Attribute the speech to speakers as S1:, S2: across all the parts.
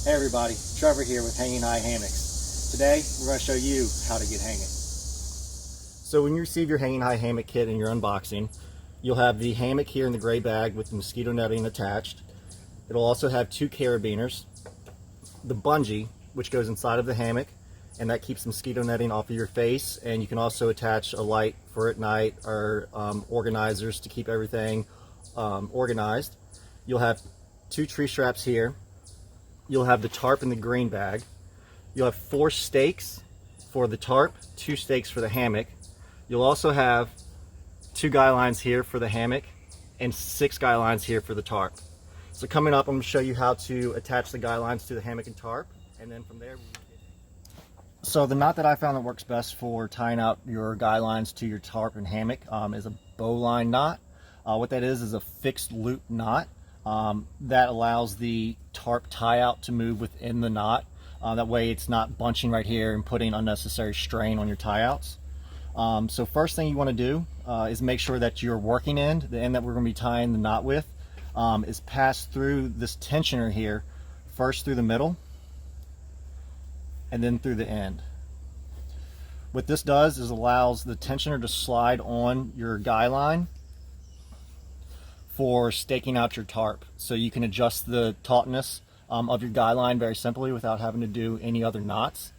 S1: Hey everybody, Trevor here with Hanging High Hammocks. Today we're going to show you how to get hanging. So when you receive your Hanging High Hammock kit in your unboxing, you'll have the hammock here in the gray bag with the mosquito netting attached. It'll also have two carabiners, the bungee which goes inside of the hammock and that keeps mosquito netting off of your face, and you can also attach a light for at night or organizers to keep everything organized. You'll have two tree straps here. You'll have the tarp in the green bag. You'll have 4 stakes for the tarp, 2 stakes for the hammock. You'll also have 2 guy lines here for the hammock and 6 guy lines here for the tarp. So coming up, I'm going to show you how to attach the guy lines to the hammock and tarp, and then from there so the knot that I found that works best for tying out your guy lines to your tarp and hammock is a bowline knot. What that is a fixed loop knot. That allows the tarp tie out to move within the knot. That way it's not bunching right here and putting unnecessary strain on your tie outs. So first thing you want to do is make sure that your working end, the end that we're going to be tying the knot with, is passed through this tensioner here, first through the middle and then through the end. What this does is allows the tensioner to slide on your guy line for staking out your tarp, so you can adjust the tautness of your guy line very simply without having to do any other knots.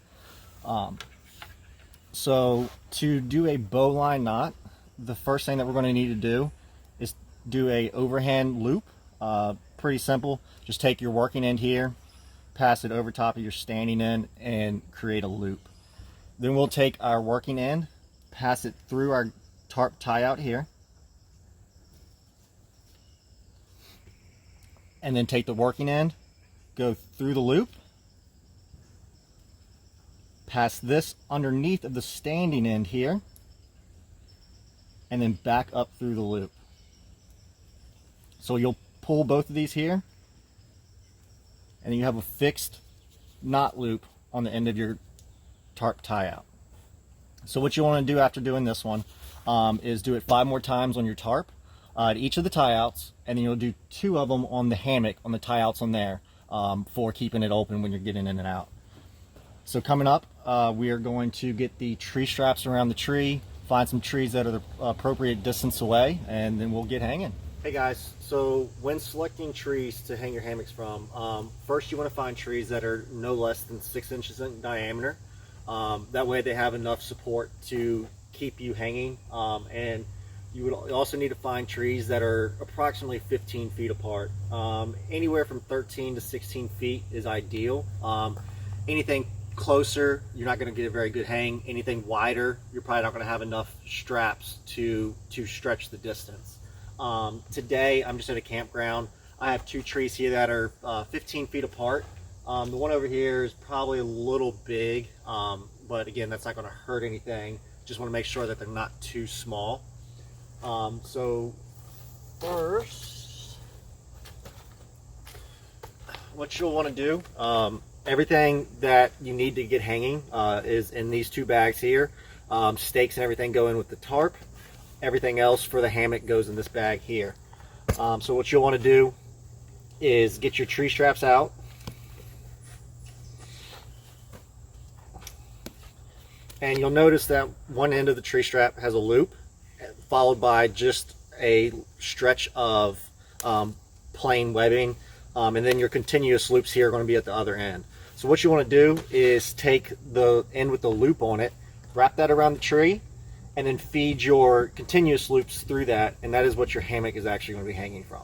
S1: So to do a bowline knot, the first thing that we're going to need to do is do a overhand loop. Pretty simple. Just take your working end here, pass it over top of your standing end, and create a loop. Then we'll take our working end, pass it through our tarp tie out here, and then take the working end, go through the loop, pass this underneath of the standing end here, and then back up through the loop. So you'll pull both of these here, and then you have a fixed knot loop on the end of your tarp tie out. So what you want to do after doing this one is do it 5 more times on your tarp at each of the tie outs, and then you'll do 2 of them on the hammock, on the tie outs on there, for keeping it open when you're getting in and out. So coming up, we are going to get the tree straps around the tree, find some trees that are the appropriate distance away, and then we'll get hanging. Hey guys, so when selecting trees to hang your hammocks from, first you want to find trees that are no less than 6 inches in diameter. That way they have enough support to keep you hanging, and you would also need to find trees that are approximately 15 feet apart. Anywhere from 13 to 16 feet is ideal. Anything closer, you're not going to get a very good hang. Anything wider, you're probably not going to have enough straps to stretch the distance. Today, I'm just at a campground. I have 2 trees here that are 15 feet apart. The one over here is probably a little big, but again, that's not going to hurt anything. Just want to make sure that they're not too small. So first, what you'll want to do, everything that you need to get hanging is in these 2 bags here. Stakes and everything go in with the tarp. Everything else for the hammock goes in this bag here. So what you'll want to do is get your tree straps out. And you'll notice that one end of the tree strap has a loop, followed by just a stretch of plain webbing, and then your continuous loops here are going to be at the other end. So what you want to do is take the end with the loop on it, wrap that around the tree, and then feed your continuous loops through that, and that is what your hammock is actually going to be hanging from.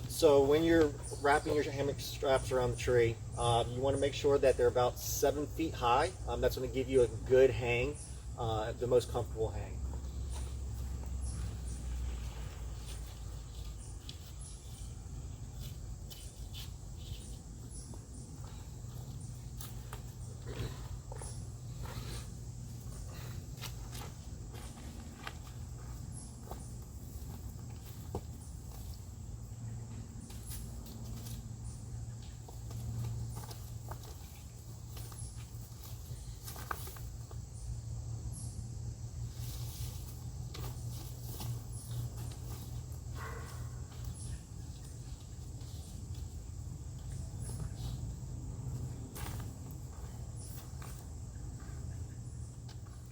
S1: So when you're wrapping your hammock straps around the tree, you want to make sure that they're about 7 feet high. That's going to give you a good hang, the most comfortable hang.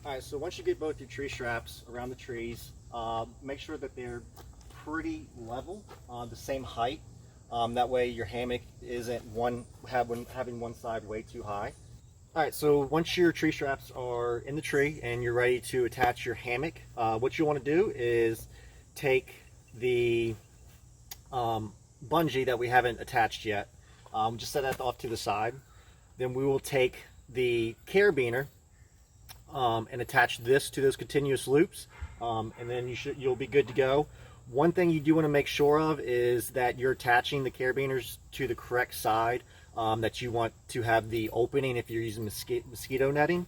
S1: All right, so once you get both your tree straps around the trees, make sure that they're pretty level, the same height. That way your hammock isn't having one side way too high. All right, so once your tree straps are in the tree and you're ready to attach your hammock, what you want to do is take the bungee that we haven't attached yet, just set that off to the side. Then we will take the carabiner and attach this to those continuous loops, and then you'll be good to go. One thing you do want to make sure of is that you're attaching the carabiners to the correct side, that you want to have the opening if you're using mosquito netting.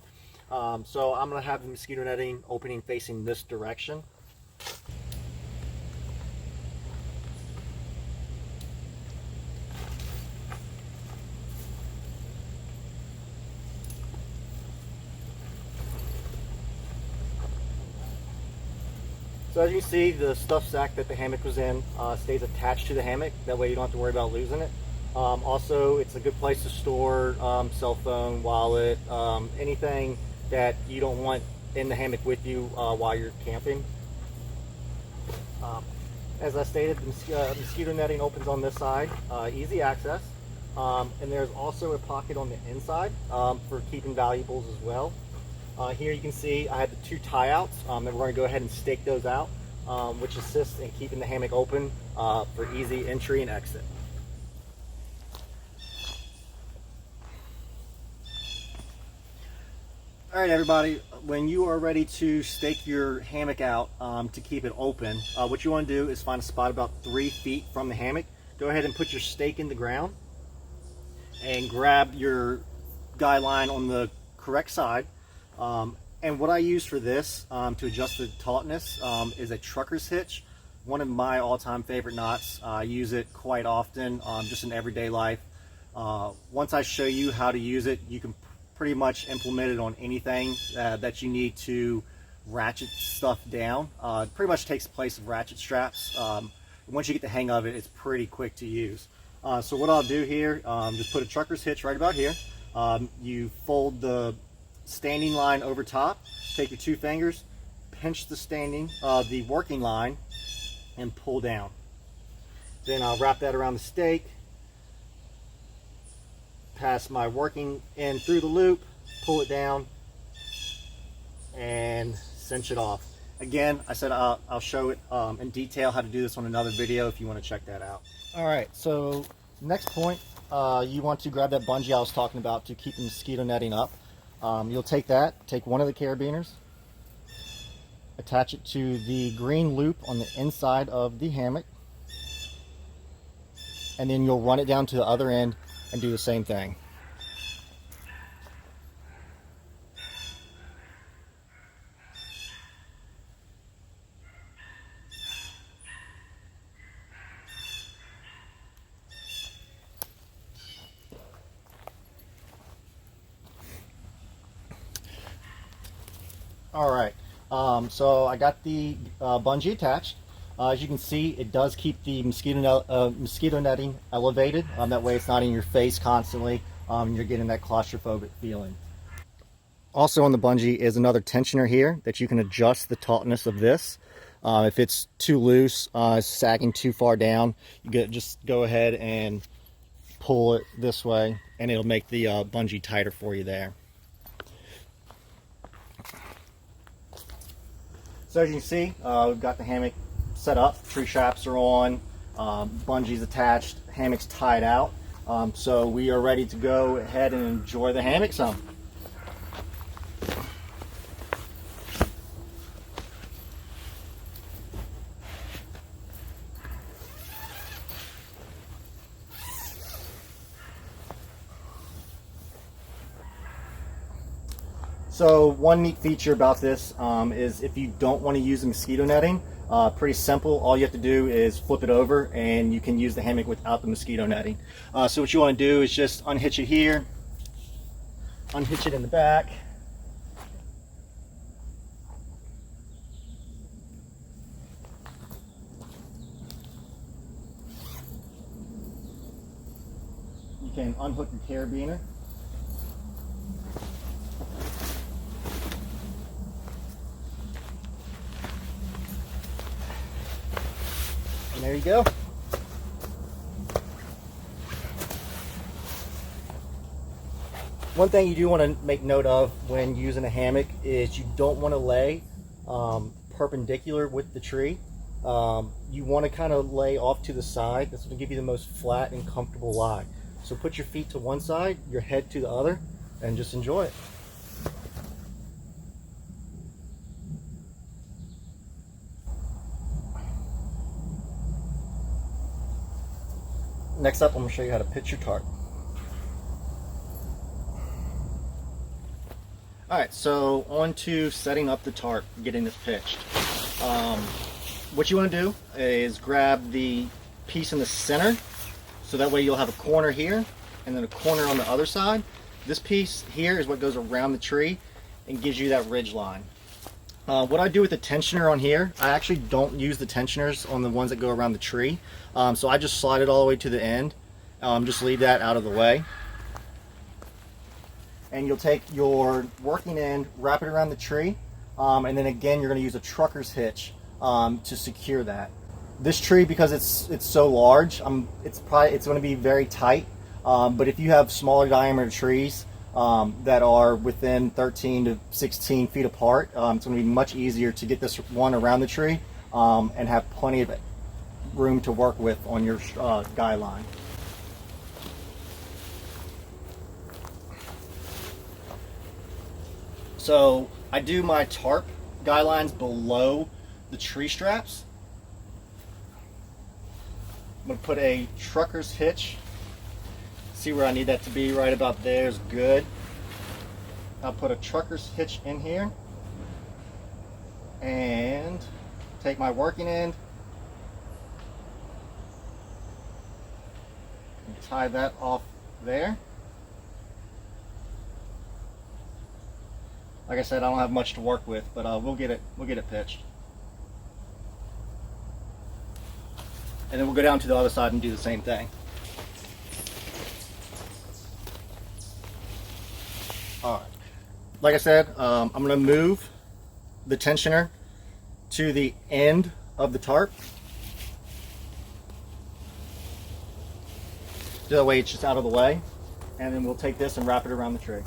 S1: So I'm going to have the mosquito netting opening facing this direction. So as you can see, the stuff sack that the hammock was in stays attached to the hammock. That way you don't have to worry about losing it. Also, it's a good place to store cell phone, wallet, anything that you don't want in the hammock with you while you're camping. As I stated, the mosquito netting opens on this side, easy access. And there's also a pocket on the inside for keeping valuables as well. Here you can see I have the 2 tie-outs, and we're going to go ahead and stake those out, which assists in keeping the hammock open for easy entry and exit. All right, everybody, when you are ready to stake your hammock out to keep it open, what you want to do is find a spot about 3 feet from the hammock. Go ahead and put your stake in the ground and grab your guy line on the correct side. And what I use for this to adjust the tautness is a trucker's hitch, one of my all-time favorite knots. I use it quite often just in everyday life. Once I show you how to use it, you can pretty much implement it on anything that you need to ratchet stuff down. It pretty much takes the place of ratchet straps. Once you get the hang of it, it's pretty quick to use. So what I'll do here, just put a trucker's hitch right about here. You fold the standing line over top, take your 2 fingers, pinch the working line, and pull down. Then I'll wrap that around the stake, pass my working end through the loop, pull it down, and cinch it off. Again, I said I'll show it in detail how to do this on another video if you want to check that out. All right, so next point, you want to grab that bungee I was talking about to keep the mosquito netting up. You'll take one of the carabiners, attach it to the green loop on the inside of the hammock, and then you'll run it down to the other end and do the same thing. All right, so I got the bungee attached. As you can see, it does keep the mosquito netting elevated. That way it's not in your face constantly. You're getting that claustrophobic feeling. Also on the bungee is another tensioner here that you can adjust the tautness of this. If it's too loose, sagging too far down, you just go ahead and pull it this way and it'll make the bungee tighter for you there. So as you can see, we've got the hammock set up, tree straps are on, bungees attached, hammock's tied out. So we are ready to go ahead and enjoy the hammock some. So one neat feature about this is if you don't want to use the mosquito netting, pretty simple. All you have to do is flip it over and you can use the hammock without the mosquito netting. So what you want to do is just unhitch it here, unhitch it in the back. You can unhook the carabiner. there you go. One thing you do want to make note of when using a hammock is you don't want to lay perpendicular with the tree. You want to kind of lay off to the side. That's going to give you the most flat and comfortable lie. So put your feet to one side, your head to the other, and just enjoy it. Next up, I'm going to show you how to pitch your tarp. Alright, so on to setting up the tarp, getting this pitched. What you want to do is grab the piece in the center, so that way you'll have a corner here and then a corner on the other side. This piece here is what goes around the tree and gives you that ridge line. What I do with the tensioner on here, I actually don't use the tensioners on the ones that go around the tree. So I just slide it all the way to the end. Just leave that out of the way. And you'll take your working end, wrap it around the tree, and then again you're going to use a trucker's hitch to secure that. This tree, because it's so large, it's going to be very tight. But if you have smaller diameter trees that are within 13 to 16 feet apart, it's going to be much easier to get this one around the tree and have plenty of room to work with on your guy line. So I do my tarp guy lines below the tree straps. I'm going to put a trucker's hitch. See where I need that to be, right about there is good. I'll put a trucker's hitch in here and take my working end and tie that off there. Like I said, I don't have much to work with, but we'll get it pitched. And then we'll go down to the other side and do the same thing. All right. Like I said, I'm going to move the tensioner to the end of the tarp. That way it's just out of the way. And then we'll take this and wrap it around the tree.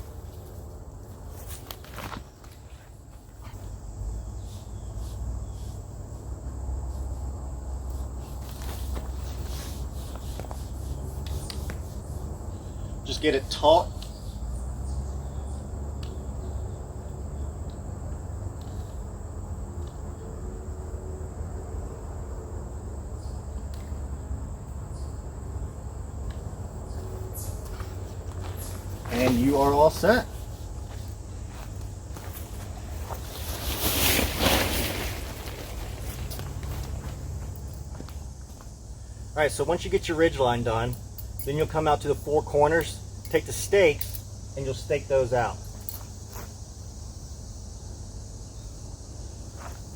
S1: Just get it taut. And you are all set. Alright, so once you get your ridge line done, then you'll come out to the four corners, take the stakes, and you'll stake those out.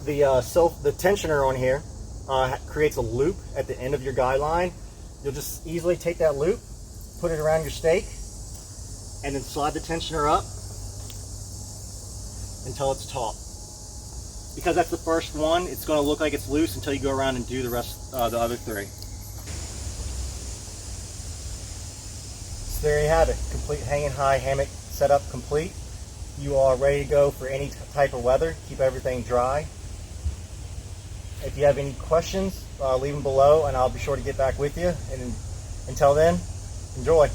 S1: The tensioner on here creates a loop at the end of your guy line. You'll just easily take that loop, put it around your stake, and then slide the tensioner up until it's taut. Because that's the first one, it's going to look like it's loose until you go around and do the rest, the other three. So there you have it, complete hanging high hammock setup complete. You are ready to go for any type of weather. Keep everything dry. If you have any questions, leave them below and I'll be sure to get back with you. And until then, enjoy.